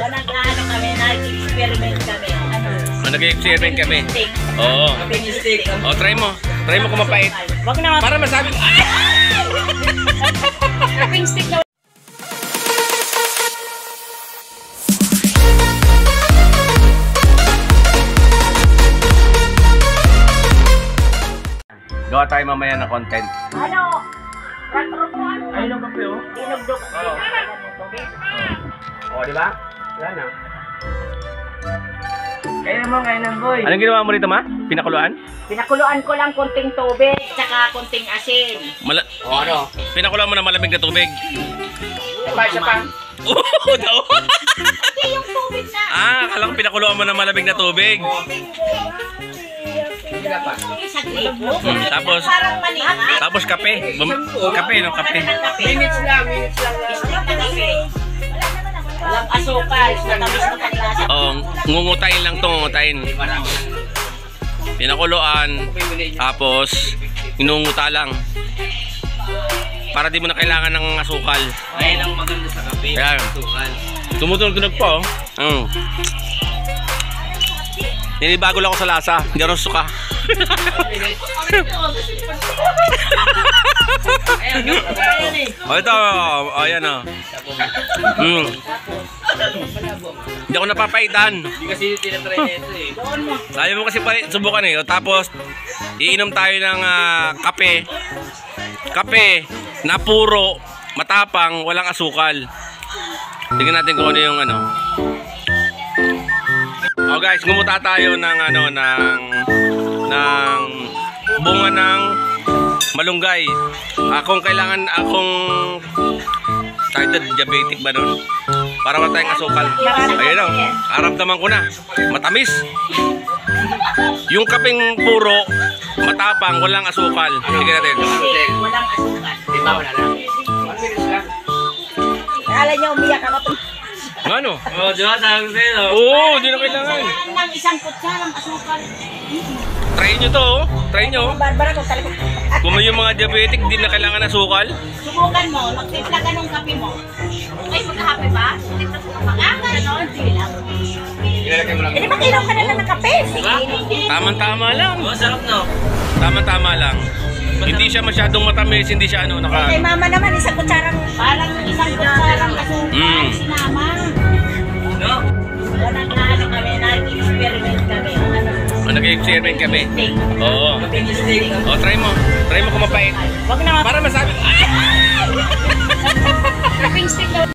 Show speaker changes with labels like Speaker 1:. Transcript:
Speaker 1: Nag-ano kami, nag-experiment kami.
Speaker 2: Nag-experiment kami. Oo. Oh, try mo. Try mo kung mapait.
Speaker 1: Wag na.
Speaker 2: Para masabi ko.
Speaker 1: Cupping stick na.
Speaker 2: Gawa tayo mamaya ng content.
Speaker 1: Ano? Ratropuan.
Speaker 2: Ayun ang kape, oh.
Speaker 1: Dinugdog.
Speaker 2: Oo. Oh, di ba? Wala na.
Speaker 1: Kaya ng boy.
Speaker 2: Anong ginawa mo rito, ma? Pinakuluan?
Speaker 1: Pinakuluan ko lang konting tubig, tsaka konting asin.
Speaker 2: Ano? Pinakuluan mo na malamig na tubig.
Speaker 1: Isa pa.
Speaker 2: Oo, daw.
Speaker 1: Hindi yung tubig na.
Speaker 2: Akala ko pinakuluan mo na malamig na tubig. Tapos
Speaker 1: Parang manila.
Speaker 2: tapos kape. Kape, no? Kape.
Speaker 1: Minutes lang. Walang asukal, matamis na kaklasa.
Speaker 2: Oo, ngungutayin lang to, ngungutayin. Pinakuluan, tapos inunguta lang. Para di mo na kailangan ng asukal.
Speaker 3: Ayun ang maganda sa kape.
Speaker 2: Ayan.
Speaker 3: Asukal.
Speaker 2: Tumutunog po, oh. Ninibago lang ako sa lasa. Hindi ako suka. Oh, ito. Oh, ayan, oh. Hindi ako napapaitan.
Speaker 3: Hindi kasi tinatry na ito eh.
Speaker 2: Ayaw mo kasi subukan eh. O, tapos, iinom tayo ng kape. Kape na puro, matapang, walang asukal. Tingnan natin kung ano yung ano. Oh guys, gumuta tayo ng ano ng bunga ng malunggay. Akong kailangan diabetic ba nun? Para wala tayong asukal. Ayun o, aramdaman ko na. Matamis. Yung kapeng puro, matapang, walang asukal. Tingnan natin.
Speaker 1: Walang asukal.
Speaker 3: Diba wala na? 1 minutes lang.
Speaker 1: Akala niya umiyak ako.
Speaker 2: Ano?
Speaker 3: Oh, diba? Sabi ko sa'yo.
Speaker 2: Oo, di na kailangan.
Speaker 1: Ng isang kutsarang asukal.
Speaker 2: Try nyo to, oh. Try nyo.
Speaker 1: Barbara ko talaga.
Speaker 2: Kung yung mga diabetic, di na kailangan asukal.
Speaker 1: Subukan mo, magtimpla ka ng kape mo. Ay, magkahape ba? Timpla ko ng mga ganon. Sige lang.
Speaker 3: Ilalagay mo lang.
Speaker 1: Hindi mag-inom ka na lang ng kape. Sige.
Speaker 2: Tamang-tama lang.
Speaker 3: Oh, sarap no?
Speaker 2: Tama-tama lang. Hindi siya masyadong matamis, hindi siya ano,
Speaker 1: Kay mama naman, isang kutsarang, parang isang kutsarang asukal. Sinama.
Speaker 3: No?
Speaker 1: Nag-ano kami, nag-experiment kami.
Speaker 2: Nag-experiment kami. Oo. Oh, try mo. Try mo kung mapait.
Speaker 1: Wag na.
Speaker 2: Para masabi ko.
Speaker 1: Cupping stick na.